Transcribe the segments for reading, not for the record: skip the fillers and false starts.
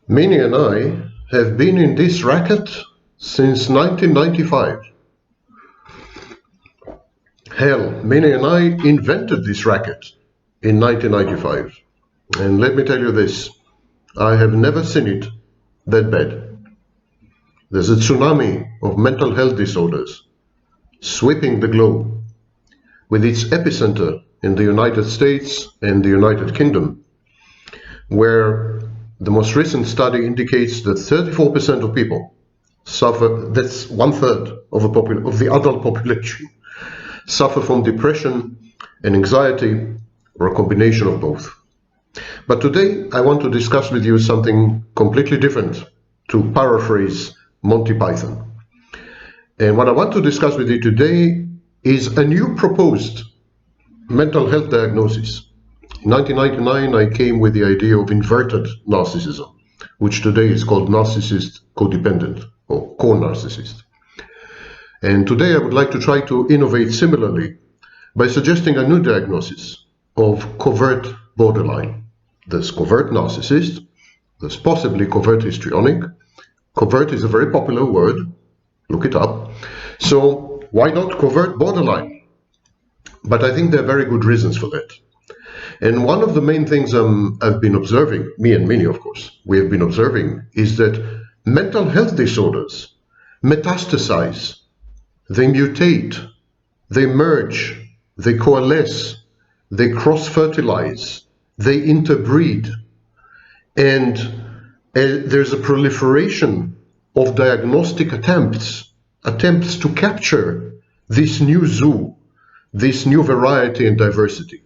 Minnie and I have been in this racket since 1995. Hell, Minnie and I invented this racket in 1995. And let me tell you this, I have never seen it that bad. There's a tsunami of mental health disorders sweeping the globe, with its epicenter in the United States and the United Kingdom, where the most recent study indicates that 34% of people suffer, that's one-third of the adult population, suffer from depression and anxiety, or a combination of both. But today I want to discuss with you something completely different, to paraphrase Monty Python. And what I want to discuss with you today is a new proposed mental health diagnosis. In 1999, I came with the idea of inverted narcissism, which today is called narcissist codependent or co-narcissist. And today I would like to try to innovate similarly by suggesting a new diagnosis of covert borderline. There's covert narcissist, there's possibly covert histrionic. Covert is a very popular word, look it up. So why not covert borderline? But I think there are very good reasons for that. And one of the main things I've been observing, me and Minnie of course, we have been observing, is that mental health disorders metastasize, they mutate, they merge, they coalesce, they cross-fertilize, they interbreed, and there's a proliferation of diagnostic attempts to capture this new zoo, this new variety and diversity.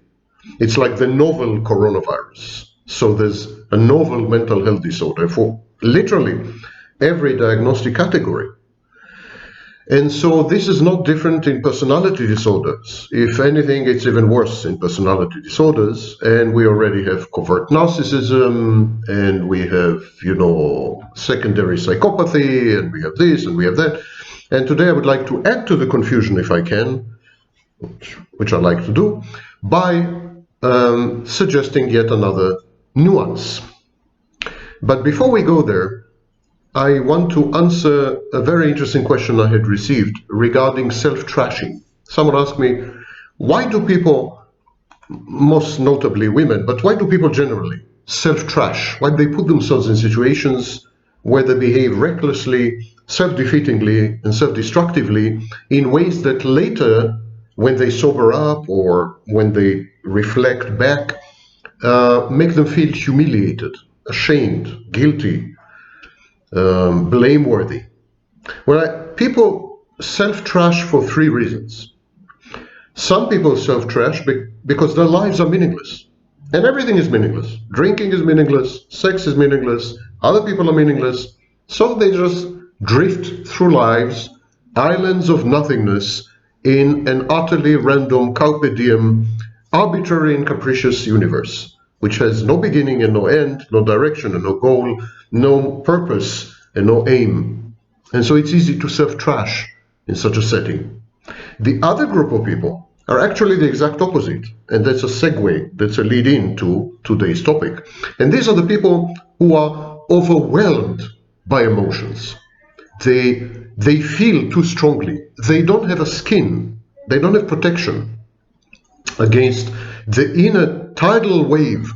It's like the novel coronavirus. So there's a novel mental health disorder for literally every diagnostic category. And so this is not different in personality disorders. If anything, it's even worse in personality disorders. And we already have covert narcissism, and we have, secondary psychopathy, and we have this, and we have that. And today I would like to add to the confusion, if I can, which I like to do, by suggesting yet another nuance. But before we go there, I want to answer a very interesting question I had received regarding self-trashing. Someone asked me, why do people, most notably women, but why do people generally self-trash? Why do they put themselves in situations where they behave recklessly, self-defeatingly, and self-destructively in ways that later, when they sober up or when they reflect back, make them feel humiliated, ashamed, guilty, blameworthy? Well, people self-trash for three reasons. Some people self-trash because their lives are meaningless. And everything is meaningless. Drinking is meaningless, sex is meaningless, other people are meaningless. So they just drift through lives, islands of nothingness, in an utterly random, carpe diem, arbitrary and capricious universe, which has no beginning and no end, no direction and no goal, no purpose and no aim. And so it's easy to self-trash in such a setting. The other group of people are actually the exact opposite, and that's a segue, that's a lead-in to today's topic. And these are the people who are overwhelmed by emotions. They feel too strongly. They don't have a skin. They don't have protection against the inner tidal wave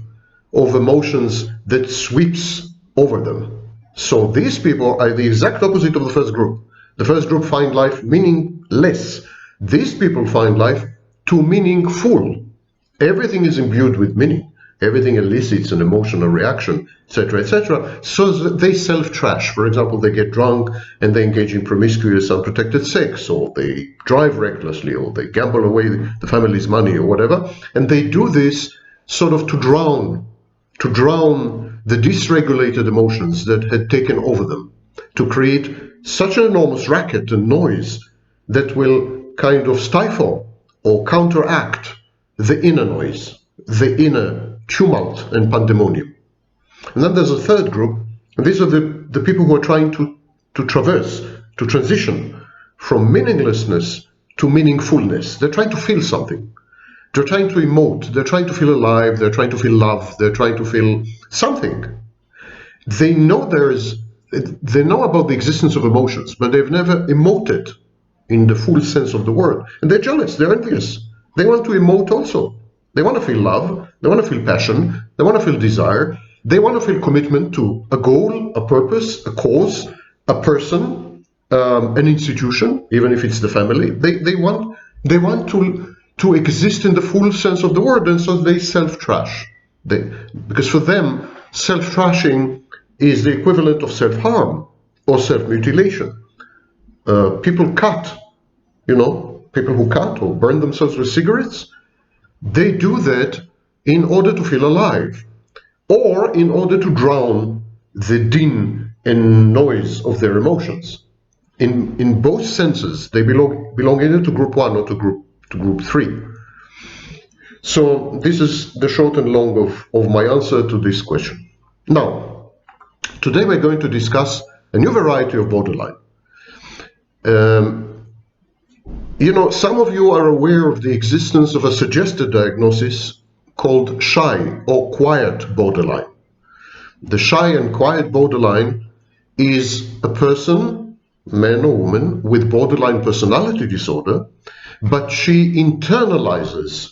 of emotions that sweeps over them. So these people are the exact opposite of the first group. The first group find life meaningless. These people find life too meaningful. Everything is imbued with meaning. Everything elicits an emotional reaction, etc., etc. So they self-trash. For example, they get drunk and they engage in promiscuous, unprotected sex, or they drive recklessly, or they gamble away the family's money, or whatever. And they do this sort of to drown the dysregulated emotions that had taken over them, to create such an enormous racket and noise that will kind of stifle or counteract the inner noise, the inner tumult and pandemonium. And then there's a third group, and these are the people who are trying to transition from meaninglessness to meaningfulness. They're trying to feel something. They're trying to emote. They're trying to feel alive. They're trying to feel love. They're trying to feel something. they know they know about the existence of emotions, but they've never emoted in the full sense of the word. And they're jealous, they're envious. They want to emote also. They want to feel love, they want to feel passion, they want to feel desire, they want to feel commitment to a goal, a purpose, a cause, a person, an institution, even if it's the family. They want to exist in the full sense of the word, and so they self-trash. Because for them, self-trashing is the equivalent of self-harm or self-mutilation. People cut, people who cut or burn themselves with cigarettes, they do that in order to feel alive, or in order to drown the din and noise of their emotions. In both senses, they belong either to group 1 or to group 3. So this is the short and long of my answer to this question. Now, today we're going to discuss a new variety of borderline. Some of you are aware of the existence of a suggested diagnosis called shy or quiet borderline. The shy and quiet borderline is a person, man or woman, with borderline personality disorder, but she internalizes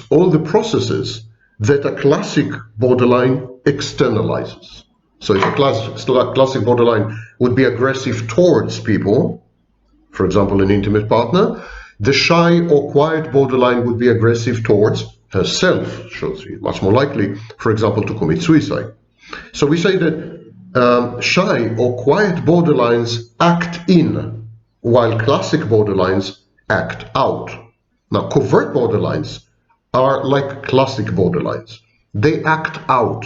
all the processes that a classic borderline externalizes. So if a classic borderline would be aggressive towards people, for example, an intimate partner, the shy or quiet borderline would be aggressive towards herself. She's much more likely, for example, to commit suicide. So we say that shy or quiet borderlines act in, while classic borderlines act out. Now, covert borderlines are like classic borderlines. They act out.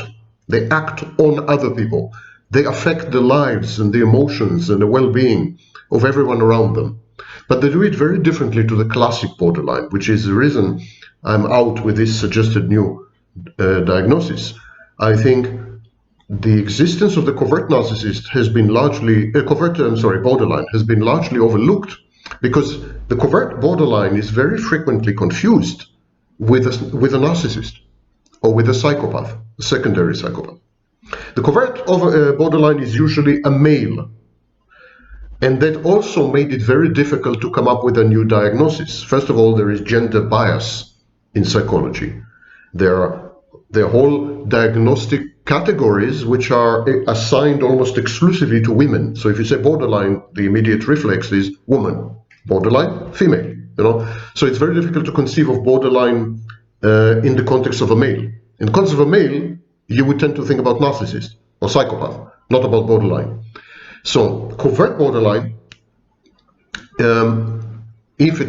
They act on other people. They affect the lives and the emotions and the well-being of everyone around them. But they do it very differently to the classic borderline, which is the reason I'm out with this suggested new diagnosis. I think the existence of the covert narcissist has been borderline has been largely overlooked, because the covert borderline is very frequently confused with a narcissist or with a psychopath, a secondary psychopath. The covert borderline is usually a male, and that also made it very difficult to come up with a new diagnosis. First of all, there is gender bias in psychology. There are whole diagnostic categories which are assigned almost exclusively to women. So if you say borderline, the immediate reflex is woman. Borderline, female. So it's very difficult to conceive of borderline in the context of a male. In the context of a male, you would tend to think about narcissist or psychopath, not about borderline. So covert borderline, if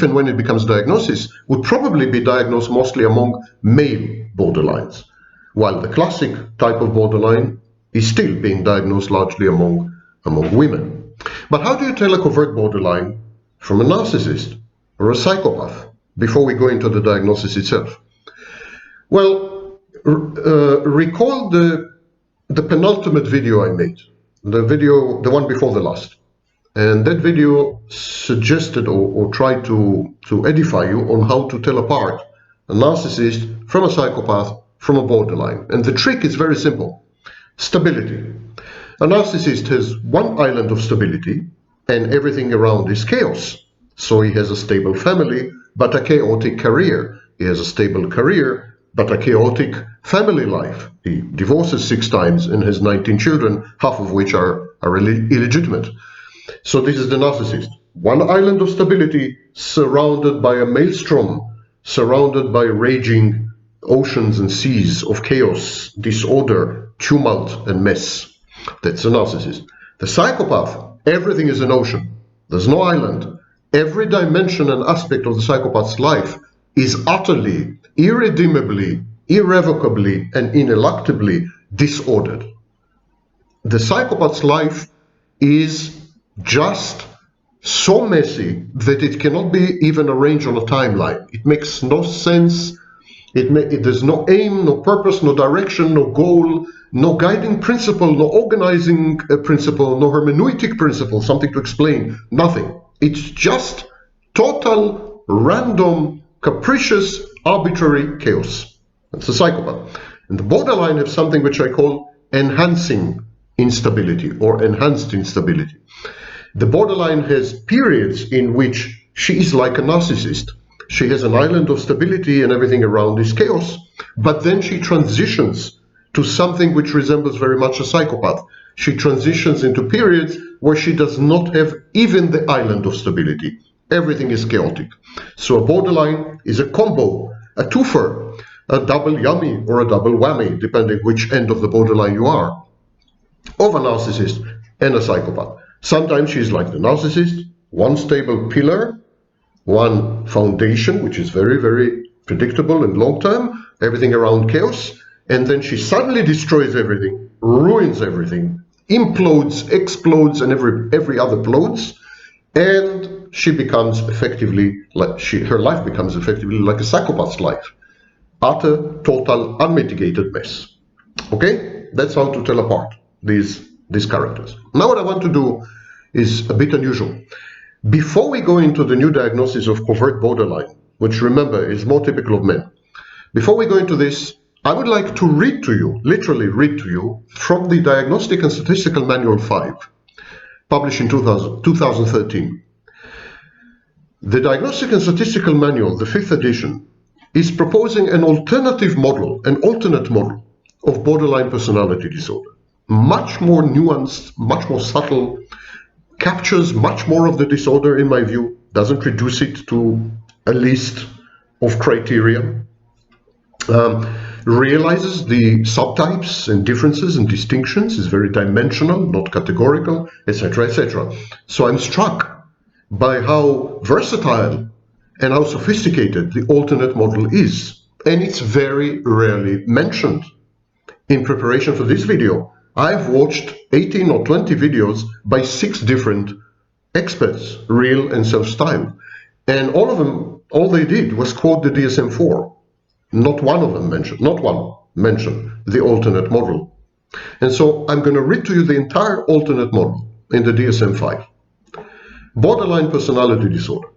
and when it becomes diagnosis, would probably be diagnosed mostly among male borderlines, while the classic type of borderline is still being diagnosed largely among women. But how do you tell a covert borderline from a narcissist or a psychopath before we go into the diagnosis itself? Well, recall the penultimate video I made, the one before the last. And that video suggested or tried to edify you on how to tell apart a narcissist from a psychopath from a borderline. And the trick is very simple. Stability. A narcissist has one island of stability, and everything around is chaos. So he has a stable family, but a chaotic career. He has a stable career, but a chaotic family life. He divorces 6 times and has 19 children, half of which are illegitimate. So this is the narcissist. One island of stability surrounded by a maelstrom, surrounded by raging oceans and seas of chaos, disorder, tumult, and mess. That's a narcissist. The psychopath, everything is an ocean. There's no island. Every dimension and aspect of the psychopath's life is utterly, irredeemably, irrevocably, and ineluctably disordered. The psychopath's life is just so messy that it cannot be even arranged on a timeline. It makes no sense. There's no aim, no purpose, no direction, no goal, no guiding principle, no organizing principle, no hermeneutic principle, something to explain, nothing. It's just total, random, capricious, arbitrary chaos. That's a psychopath. And the borderline have something which I call enhancing instability or enhanced instability. The borderline has periods in which she is like a narcissist. She has an island of stability and everything around is chaos, but then she transitions to something which resembles very much a psychopath. She transitions into periods where she does not have even the island of stability. Everything is chaotic. So a borderline is a combo, a twofer, a double yummy or a double whammy, depending which end of the borderline you are, of a narcissist and a psychopath. Sometimes she's like the narcissist, one stable pillar, one foundation, which is very, very predictable and long-term, everything around chaos, and then she suddenly destroys everything, ruins everything, implodes, explodes, and every other plodes, and she becomes effectively like her life becomes effectively like a psychopath's life. Utter, total, unmitigated mess. Okay? That's how to tell apart these characters. Now what I want to do is a bit unusual. Before we go into the new diagnosis of covert borderline, which remember is more typical of men, before we go into this, I would like to read to you, literally read to you, from the Diagnostic and Statistical Manual 5, published in 2013. The Diagnostic and Statistical Manual, the 5th edition, is proposing an alternate model of borderline personality disorder. Much more nuanced, much more subtle, captures much more of the disorder in my view, doesn't reduce it to a list of criteria, realizes the subtypes and differences and distinctions, is very dimensional, not categorical, etc., etc. So I'm struck by how versatile and how sophisticated the alternate model is, and it's very rarely mentioned. In preparation for this video, I've watched 18 or 20 videos by 6 different experts, real and self-styled, and all of them, all they did was quote the DSM-4. Not one mentioned the alternate model. And so I'm going to read to you the entire alternate model in the DSM-5. Borderline personality disorder.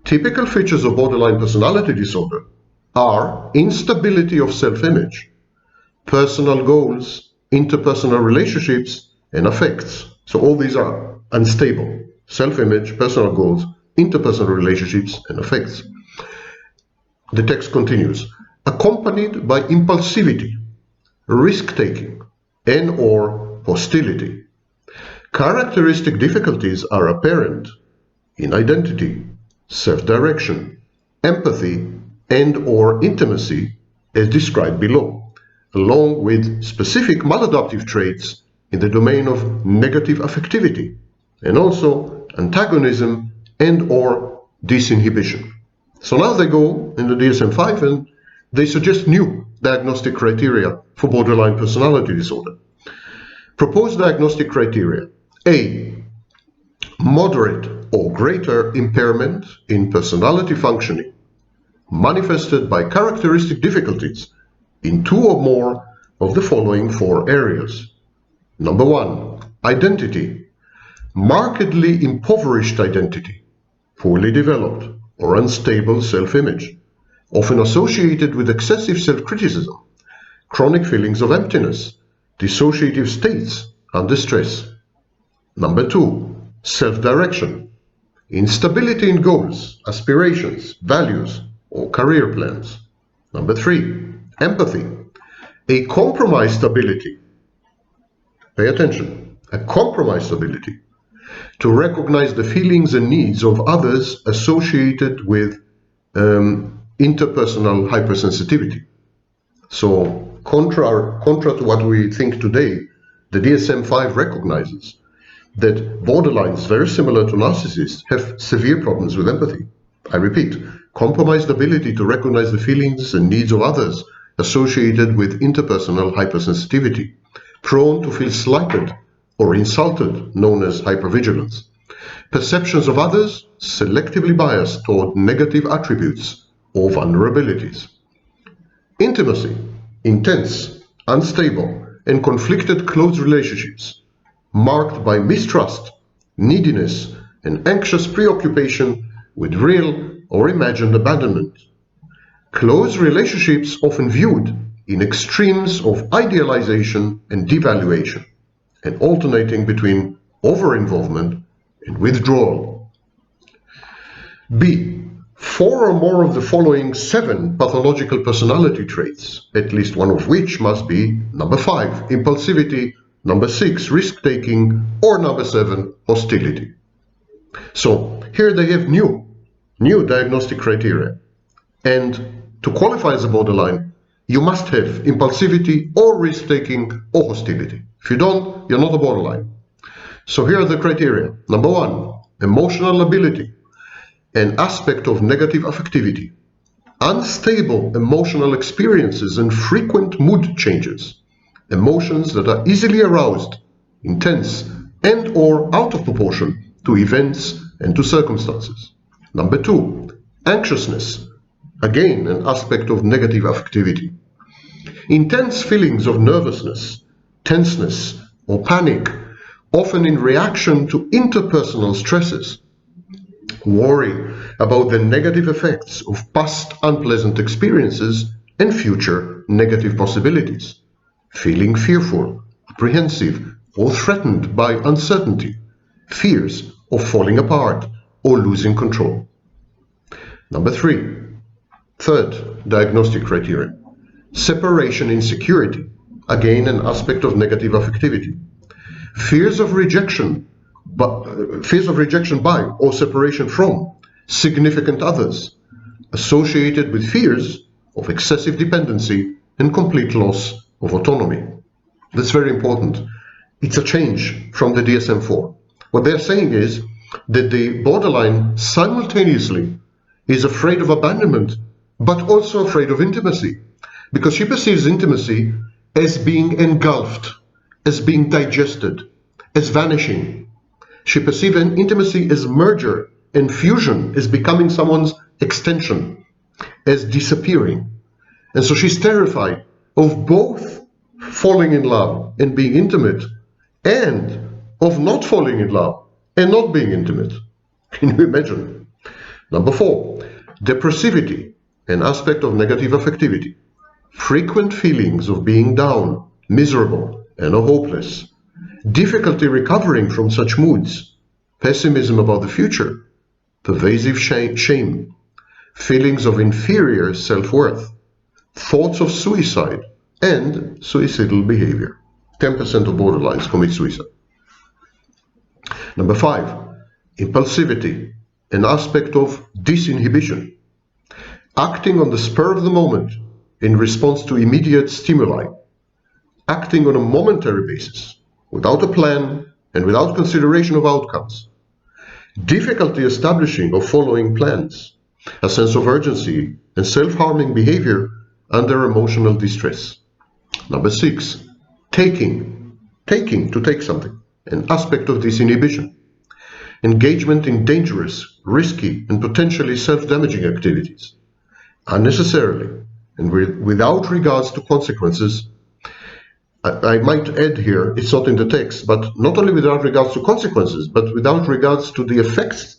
Typical features of borderline personality disorder are instability of self-image, personal goals, interpersonal relationships, and affects. So all these are unstable. Self-image, personal goals, interpersonal relationships, and affects. The text continues, accompanied by impulsivity, risk-taking, and/or hostility. Characteristic difficulties are apparent in identity, self-direction, empathy, and/or intimacy, as described below, along with specific maladaptive traits in the domain of negative affectivity, and also antagonism and/or disinhibition. So now they go in the DSM-5 and they suggest new diagnostic criteria for borderline personality disorder. Proposed diagnostic criteria. A. Moderate or greater impairment in personality functioning, manifested by characteristic difficulties in 2 or more of the following 4 areas. Number 1. Identity. Markedly impoverished identity, poorly developed or unstable self-image, often associated with excessive self-criticism, chronic feelings of emptiness, dissociative states under stress. Number 2. Self-direction. Instability in goals, aspirations, values, or career plans. Number 3. Empathy. A compromised ability. Pay attention. A compromised ability to recognize the feelings and needs of others associated with interpersonal hypersensitivity. So contra to what we think today, the DSM-5 recognizes that borderlines, very similar to narcissists, have severe problems with empathy. I repeat, compromised ability to recognize the feelings and needs of others associated with interpersonal hypersensitivity, prone to feel slighted or insulted, known as hypervigilance. Perceptions of others selectively biased toward negative attributes or vulnerabilities. Intimacy, intense, unstable, and conflicted close relationships, marked by mistrust, neediness, and anxious preoccupation with real or imagined abandonment. Close relationships often viewed in extremes of idealization and devaluation, and alternating between over-involvement and withdrawal. B. 4 or more of the following 7 pathological personality traits, at least one of which must be number 5, impulsivity, number 6, risk-taking, or number 7, hostility. So here they have new diagnostic criteria. And to qualify as a borderline, you must have impulsivity or risk-taking or hostility. If you don't, you're not a borderline. So here are the criteria. Number 1, emotional ability, an aspect of negative affectivity, unstable emotional experiences and frequent mood changes, emotions that are easily aroused, intense, and or out of proportion to events and to circumstances. Number 2, anxiousness, again an aspect of negative affectivity, intense feelings of nervousness, tenseness, or panic, often in reaction to interpersonal stresses, worry about the negative effects of past unpleasant experiences and future negative possibilities, feeling fearful, apprehensive, or threatened by uncertainty, fears of falling apart or losing control. Number 3, third diagnostic criteria, separation insecurity, again an aspect of negative affectivity, fears of rejection by or separation from significant others, associated with fears of excessive dependency and complete loss of autonomy. That's very important. It's a change from the DSM-4. What they're saying is that the borderline simultaneously is afraid of abandonment, but also afraid of intimacy, because she perceives intimacy as being engulfed, as being digested, as vanishing. She perceives intimacy as merger and fusion, as becoming someone's extension, as disappearing. And so she's terrified of both falling in love and being intimate, and of not falling in love and not being intimate. Can you imagine? Number 4, depressivity, an aspect of negative affectivity, frequent feelings of being down, miserable, and hopeless, difficulty recovering from such moods, pessimism about the future, pervasive shame, feelings of inferior self-worth, thoughts of suicide, and suicidal behavior. 10% of borderlines commit suicide. Number 5, impulsivity, an aspect of disinhibition, acting on the spur of the moment in response to immediate stimuli, acting on a momentary basis, without a plan and without consideration of outcomes, difficulty establishing or following plans, a sense of urgency and self-harming behavior under emotional distress. Number 6, taking, to take something, an aspect of disinhibition, engagement in dangerous, risky, and potentially self-damaging activities, unnecessarily and without regards to consequences. I might add here, it's not in the text, but not only without regards to consequences, but without regards to the effects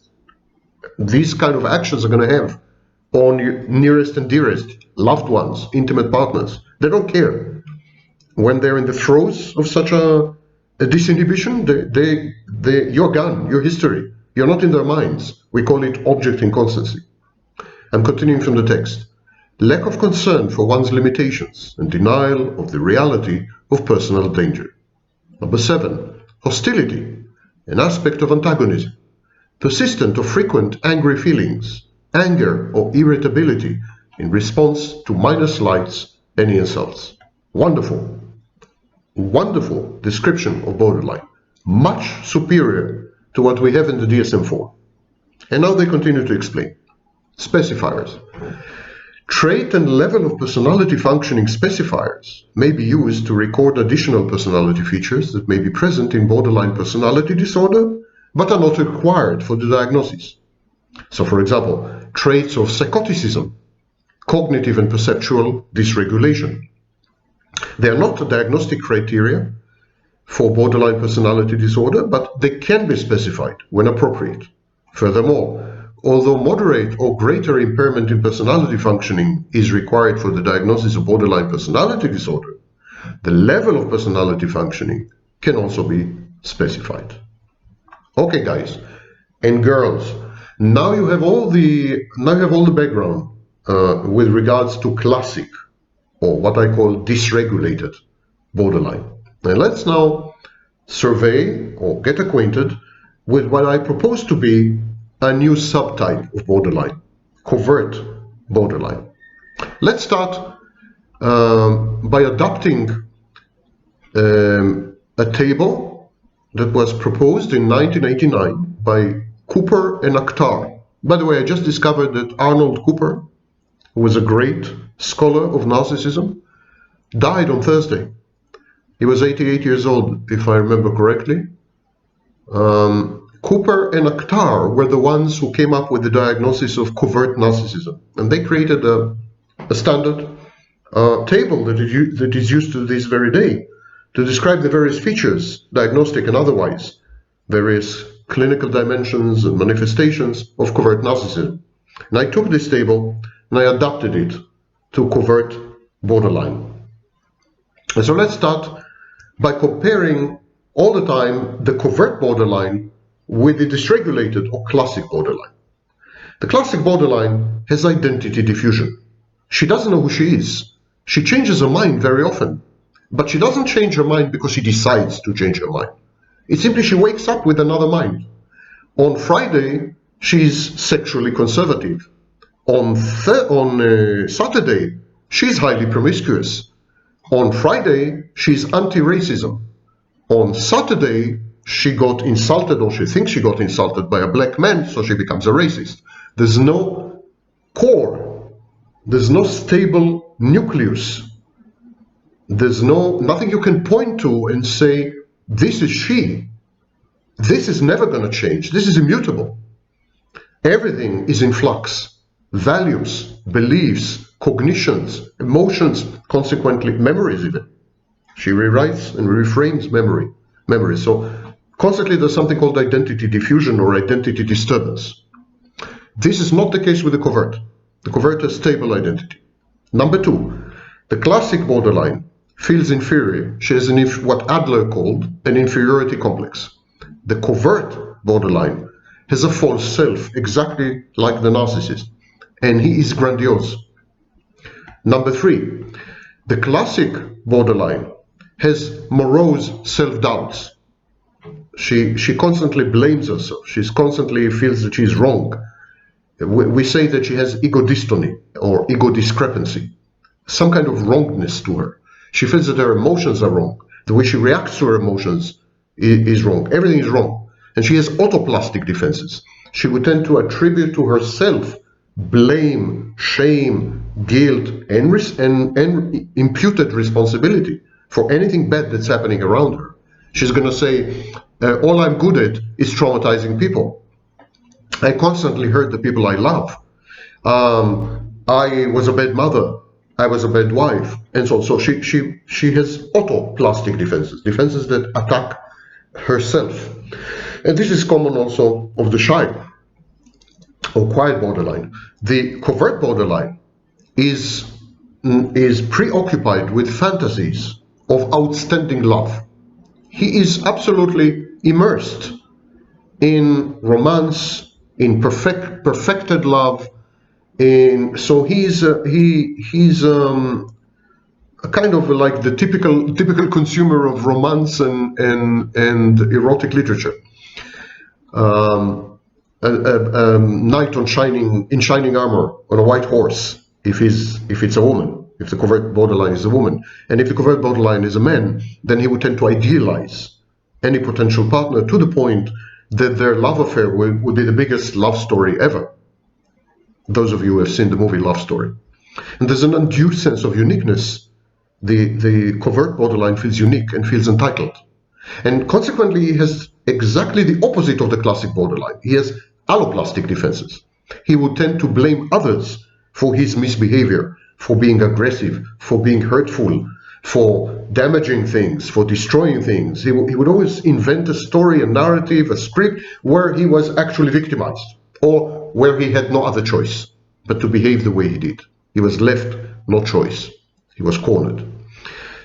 these kind of actions are going to have on your nearest and dearest, loved ones, intimate partners. They don't care. When they're in the throes of such a disinhibition, you're gone, you're history. You're not in their minds. We call it object inconstancy. I'm continuing from the text. Lack of concern for one's limitations and denial of the reality of personal danger. Number 7, hostility, an aspect of antagonism, persistent or frequent angry feelings, anger or irritability in response to minor slights, any insults. Wonderful, wonderful description of borderline, much superior to what we have in the DSM-4. And now they continue to explain. Specifiers. Trait and level of personality functioning specifiers may be used to record additional personality features that may be present in borderline personality disorder, but are not required for the diagnosis. So, for example, traits of psychoticism, cognitive and perceptual dysregulation. They are not a diagnostic criteria for borderline personality disorder, but they can be specified when appropriate. Furthermore, although moderate or greater impairment in personality functioning is required for the diagnosis of borderline personality disorder, the level of personality functioning can also be specified. Okay, guys and girls, now you have all the background with regards to classic, or what I call dysregulated borderline. And let's now survey or get acquainted with what I propose to be a new subtype of borderline, covert borderline. Let's start by adopting a table that was proposed in 1989 by Cooper and Akhtar. By the way, I just discovered that Arnold Cooper, who was a great scholar of narcissism, died on Thursday. He was 88 years old, if I remember correctly. Cooper and Akhtar were the ones who came up with the diagnosis of covert narcissism, and they created a standard table that is used to this very day to describe the various features, diagnostic and otherwise, various clinical dimensions and manifestations of covert narcissism. And I took this table and I adapted it to covert borderline. And so let's start by comparing all the time the covert borderline with the dysregulated or classic borderline. The classic borderline has identity diffusion. She doesn't know who she is. She changes her mind very often, but she doesn't change her mind because she decides to change her mind. It's simply she wakes up with another mind. On Friday, she's sexually conservative. On Saturday, she's highly promiscuous. On Friday, she's anti-racism. On Saturday, she got insulted, or she thinks she got insulted by a black man, so she becomes a racist. There's no core. There's no stable nucleus. There's nothing you can point to and say, this is she. This is never going to change. This is immutable. Everything is in flux. Values, beliefs, cognitions, emotions, consequently memories even. She rewrites and reframes memory. So constantly there's something called identity diffusion or identity disturbance. This is not the case with the covert. The covert has stable identity. Number two, the classic borderline feels inferior. She has what Adler called an inferiority complex. The covert borderline has a false self, exactly like the narcissist, and he is grandiose. Number three, the classic borderline has morose self-doubts. She constantly blames herself. She constantly feels that she's wrong. We say that she has ego dystony or ego discrepancy, some kind of wrongness to her. She feels that her emotions are wrong. The way she reacts to her emotions is wrong. Everything is wrong. And she has autoplastic defenses. She would tend to attribute to herself blame, shame, guilt, and imputed responsibility for anything bad that's happening around her. She's going to say, all I'm good at is traumatizing people. I constantly hurt the people I love. I was a bad mother. I was a bad wife. And so she has autoplastic defenses that attack herself. And this is common also of the shy or quiet borderline. The covert borderline is preoccupied with fantasies of outstanding love. He is absolutely immersed in romance, in perfected love. So he's a kind of like the typical consumer of romance and erotic literature. A knight in shining armor on a white horse, if it's a woman, if the covert borderline is a woman, and if the covert borderline is a man, then he would tend to idealize any potential partner to the point that their love affair would be the biggest love story ever. Those of you who have seen the movie Love Story. And there's an undue sense of uniqueness. The covert borderline feels unique and feels entitled. And consequently, he has exactly the opposite of the classic borderline. He has alloplastic defenses. He would tend to blame others for his misbehavior, for being aggressive, for being hurtful, for damaging things, for destroying things. He would always invent a story, a narrative, a script where he was actually victimized. or where he had no other choice but to behave the way he did. He was left no choice. He was cornered.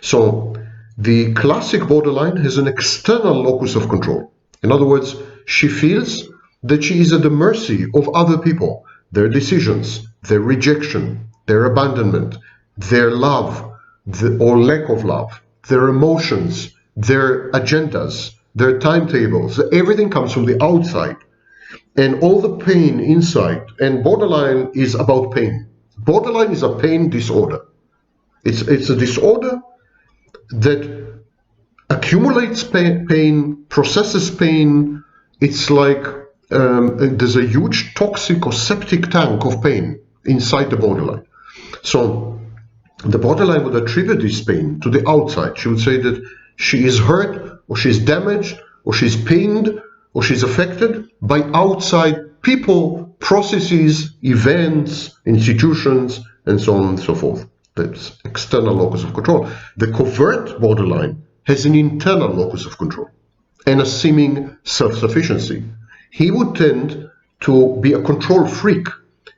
So the classic borderline has an external locus of control. In other words, she feels that she is at the mercy of other people, their decisions, their rejection, their abandonment, their love or lack of love, their emotions, their agendas, their timetables. Everything comes from the outside. And all the pain inside, and borderline is about pain. Borderline is a pain disorder. It's a disorder that accumulates pain, processes pain. It's like there's a huge toxic or septic tank of pain inside the borderline. So the borderline would attribute this pain to the outside. She would say that she is hurt, or she's damaged, or she's pained, or she's affected by outside people, processes, events, institutions, and so on and so forth. That's external locus of control. The covert borderline has an internal locus of control and a seeming self-sufficiency. He would tend to be a control freak.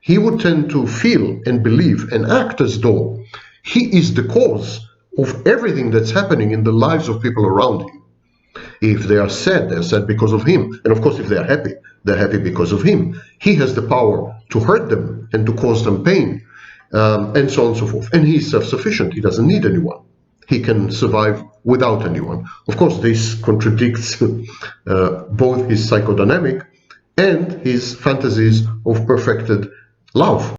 He would tend to feel and believe and act as though he is the cause of everything that's happening in the lives of people around him. If they are sad, they're sad because of him. And of course, if they're happy because of him. He has the power to hurt them and to cause them pain, and so on and so forth. And he's self-sufficient. He doesn't need anyone. He can survive without anyone. Of course, this contradicts both his psychodynamic and his fantasies of perfected love.